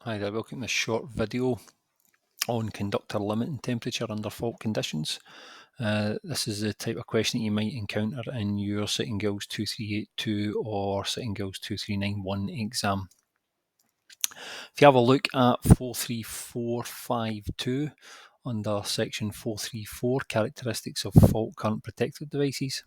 Hi there, welcome to this short video on conductor limiting temperature under fault conditions. This is the type of question that you might encounter in your Sitting Girls 2382 or Sitting Girls 2391 exam. If you have a look at 43452 under section 434, characteristics of fault current protective devices,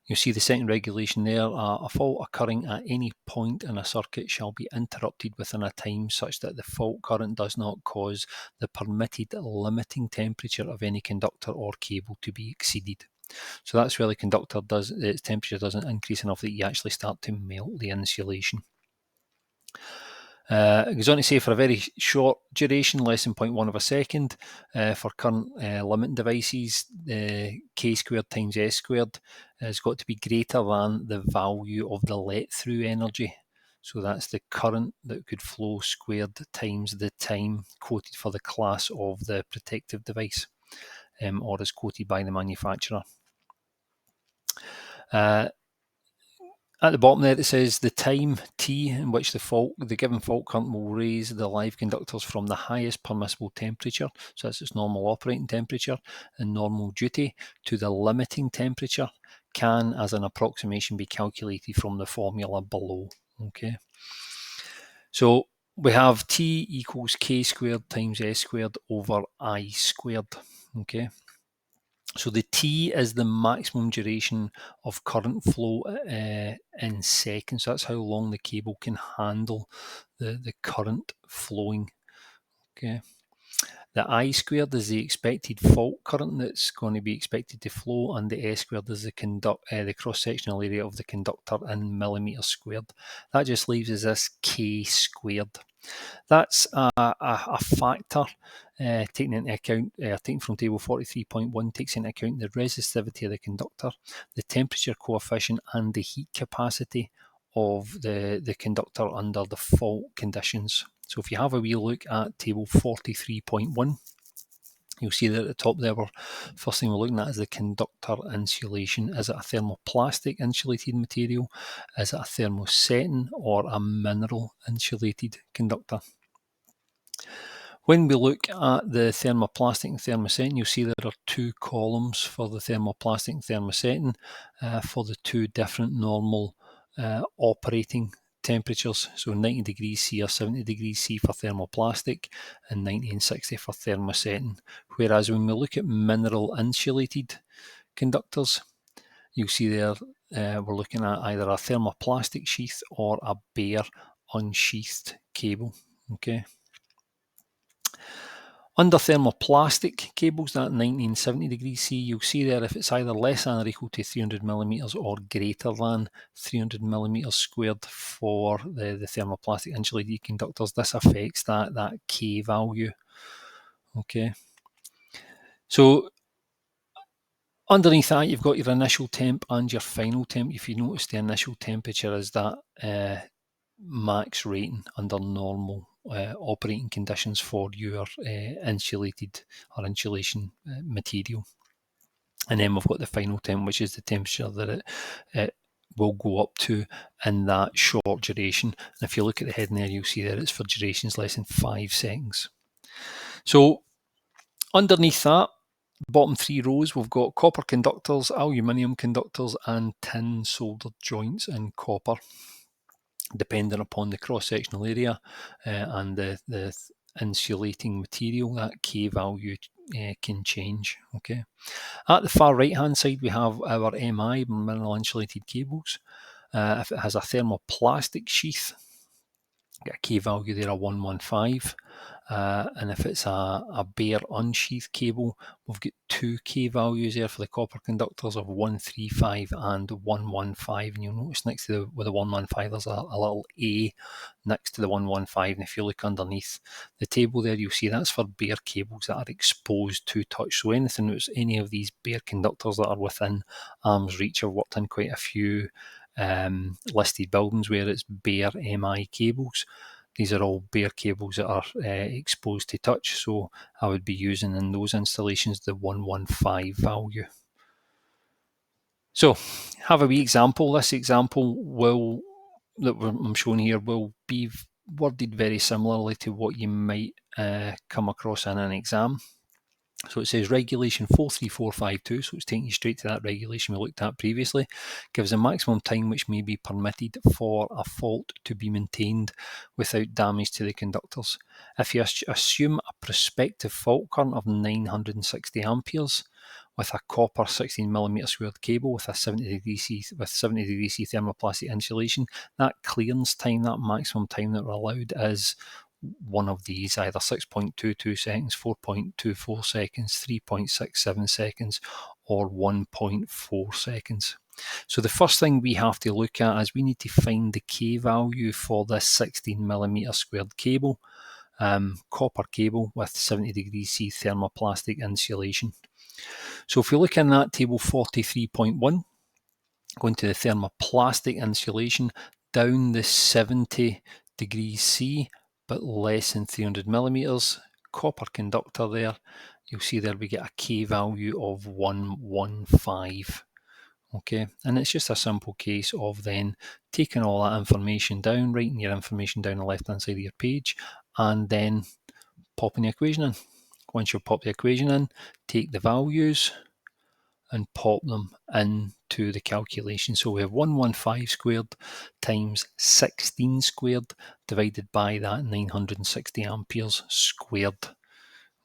you'll see the second regulation there, a fault occurring at any point in a circuit shall be interrupted within a time such that the fault current does not cause the permitted limiting temperature of any conductor or cable to be exceeded. So that's where the conductor its temperature doesn't increase enough that you actually start to melt the insulation. It goes on to say for a very short duration, less than 0.1 of a second, for current limiting devices, K squared times S squared has got to be greater than the value of the let-through energy. So that's the current that could flow squared times the time quoted for the class of the protective device, or as quoted by the manufacturer. At the bottom there it says the time t in which the given fault current will raise the live conductors from the highest permissible temperature, so that's its normal operating temperature and normal duty, to the limiting temperature can, as an approximation, be calculated from the formula below. Okay, so we have T equals K squared times S squared over I squared. Okay. So the T is the maximum duration of current flow in seconds. So that's how long the cable can handle the current flowing. Okay. The I squared is the expected fault current that's going to be expected to flow, and the S squared is the cross-sectional area of the conductor in millimeters squared. That just leaves us this K squared. That's a factor taken into account, taken from table 43.1, takes into account the resistivity of the conductor, the temperature coefficient, and the heat capacity of the conductor under the fault conditions. So if you have a wee look at table 43.1, you'll see that at the top there, first thing we're looking at is the conductor insulation. Is it a thermoplastic insulated material? Is it a thermosetting or a mineral insulated conductor? When we look at the thermoplastic and thermosetting, you'll see there are two columns for the thermoplastic and thermosetting for the two different normal operating temperatures. So 90 degrees C or 70 degrees C for thermoplastic and 90 and 60 for thermosetting. Whereas when we look at mineral insulated conductors, you'll see there we're looking at either a thermoplastic sheath or a bare unsheathed cable. Okay. Under thermoplastic cables, that 90 and 70 degrees C, you'll see there if it's either less than or equal to 300 millimeters or greater than 300 millimeters squared for the thermoplastic insulated conductors, this affects that K value. Okay. So underneath that, you've got your initial temp and your final temp. If you notice, the initial temperature is that max rating under normal operating conditions for your insulated or insulation material. And then we've got the final temp, which is the temperature that it will go up to in that short duration. And if you look at the heading there, you'll see that it's for durations less than 5 seconds. So underneath that, bottom 3 rows, we've got copper conductors, aluminium conductors, and tin soldered joints in copper, depending upon the cross-sectional area and the insulating material. That K value can change. Okay. At the far right-hand side, we have our MI, mineral insulated cables. If it has a thermoplastic sheath, get a K value there of 115. And if it's a bare unsheathed cable, we've got 2 K values there for the copper conductors of 135 and 115. And you'll notice next to the 115, there's a little A next to the 115. And if you look underneath the table there, you'll see that's for bare cables that are exposed to touch. So any of these bare conductors that are within arm's reach. I've worked in quite a few listed buildings where it's bare MI cables. These are all bare cables that are exposed to touch, so I would be using in those installations the 115 value. So have a wee example. This example that I'm showing here will be worded very similarly to what you might come across in an exam. So it says regulation 43452, so it's taking you straight to that regulation we looked at previously, gives a maximum time which may be permitted for a fault to be maintained without damage to the conductors. If you assume a prospective fault current of 960 amperes with a copper 16mm squared cable with a 70 degree C thermoplastic insulation, that clearance time, that maximum time that we're allowed, is one of these, either 6.22 seconds, 4.24 seconds, 3.67 seconds, or 1.4 seconds. So the first thing we have to look at is we need to find the K value for this 16mm squared cable, copper cable with 70 degrees C thermoplastic insulation. So if we look in that table 43.1, going to the thermoplastic insulation, down the 70 degrees C, but less than 300 millimeters, copper conductor there, you'll see there we get a K value of 115. Okay, and it's just a simple case of then taking all that information down, writing your information down the left hand side of your page, and then popping the equation in. Once you pop the equation in, take the values and pop them into the calculation. So we have 115 squared times 16 squared divided by that 960 amperes squared.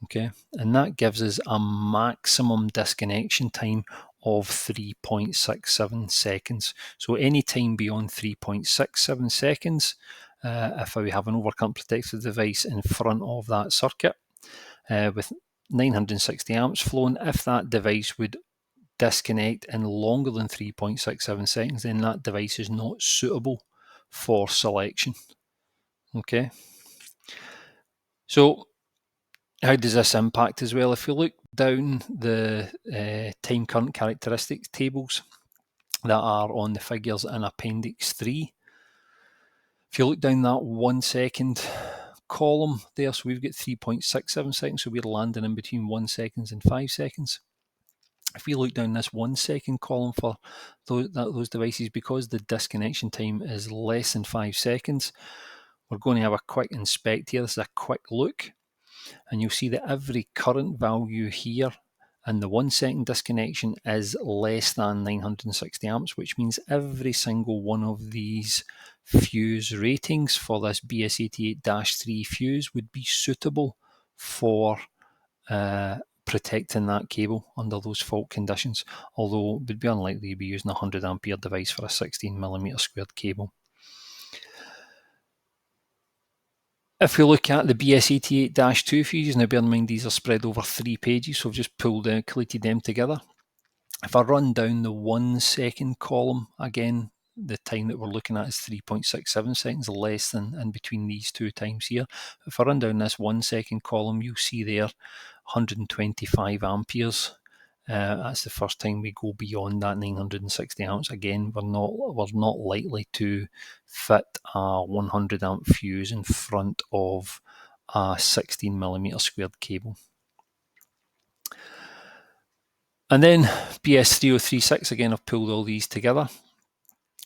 Okay, and that gives us a maximum disconnection time of 3.67 seconds. So any time beyond 3.67 seconds, if we have an overcurrent protective device in front of that circuit with 960 amps flowing, if that device would disconnect in longer than 3.67 seconds, then that device is not suitable for selection. Okay, so how does this impact as well? If you look down the time current characteristics tables that are on the figures in Appendix 3, if you look down that 1 second column there, so we've got 3.67 seconds, so we're landing in between 1 second and 5 seconds. If we look down this 1 second column for those devices, because the disconnection time is less than 5 seconds, we're going to have a quick inspect here. This is a quick look, and you'll see that every current value here and the 1 second disconnection is less than 960 amps, which means every single one of these fuse ratings for this BS88-3 fuse would be suitable for protecting that cable under those fault conditions, although it would be unlikely you'd be using a 100 ampere device for a 16mm squared cable. If we look at the BS88-2 fuses, now bear in mind these are spread over 3 pages, so I've just collated them together. If I run down the 1 second column, again, the time that we're looking at is 3.67 seconds, less than in between these two times here. If I run down this 1 second column, you'll see there 125 amperes. That's the first time we go beyond that 960 amps. Again, we're not likely to fit a 100 amp fuse in front of a 16mm squared cable. And then BS3036, again, I've pulled all these together.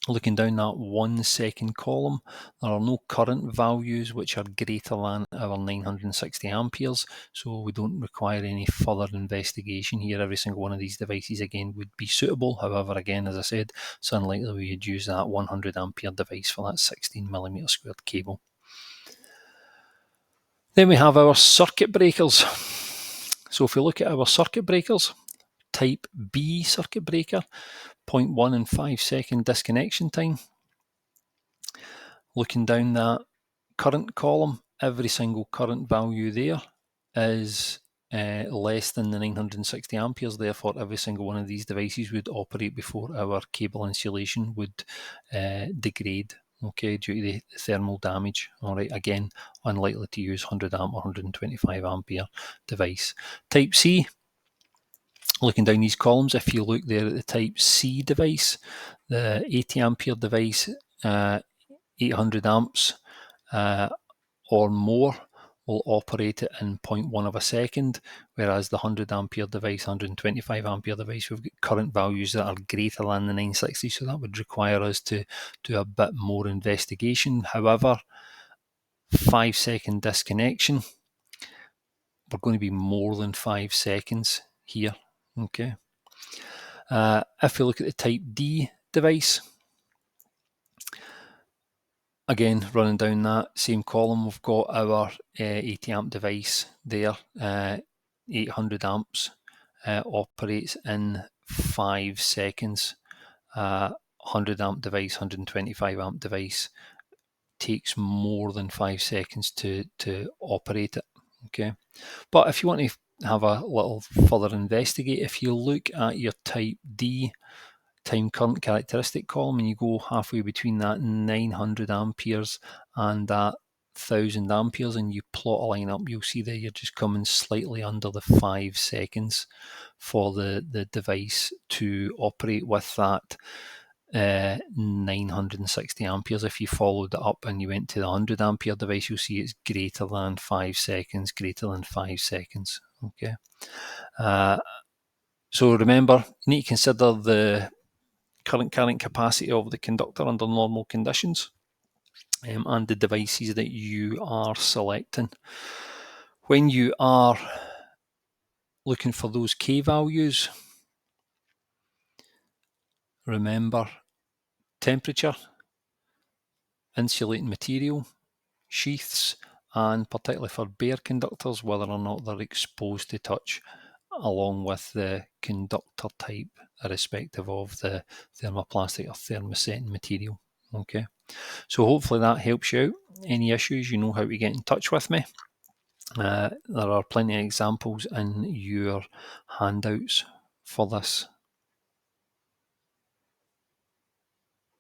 Looking down that 1 second column, there are no current values which are greater than our 960 amperes, so we don't require any further investigation here. Every single one of these devices, again, would be suitable. However, again, as I said, it's unlikely we would use that 100 ampere device for that 16mm squared cable. Then we have our circuit breakers. So if we look at our circuit breakers, Type B circuit breaker, 0.1 and 5 second disconnection time. Looking down that current column, every single current value there is less than the 960 amperes, therefore every single one of these devices would operate before our cable insulation would degrade, okay, due to the thermal damage. All right, again, unlikely to use 100 amp or 125 ampere device. Type C, looking down these columns, if you look there at the Type C device, the 80 ampere device, 800 amps or more will operate in 0.1 of a second, whereas the 100 ampere device, 125 ampere device, we've got current values that are greater than the 960, so that would require us to do a bit more investigation. However, 5-second disconnection. We're going to be more than 5 seconds here, okay? If we look at the type D device, again, running down that same column, we've got our 80 amp device there, 800 amps, operates in 5 seconds. 100 amp device, 125 amp device takes more than 5 seconds to operate it, okay? But if you want to have a little further investigate, if you look at your type D time current characteristic column and you go halfway between that 900 amperes and that 1000 amperes and you plot a line up, you'll see that you're just coming slightly under the 5 seconds for the device to operate with that 960 amperes. If you followed it up and you went to the 100 ampere device, you'll see it's greater than 5 seconds, greater than 5 seconds, okay? So remember, you need to consider the current carrying capacity of the conductor under normal conditions and the devices that you are selecting. When you are looking for those K values, remember temperature, insulating material, sheaths, and particularly for bare conductors, whether or not they're exposed to touch, along with the conductor type, irrespective of the thermoplastic or thermosetting material. Okay, so hopefully that helps you out. Any issues, you know how to get in touch with me. There are plenty of examples in your handouts for this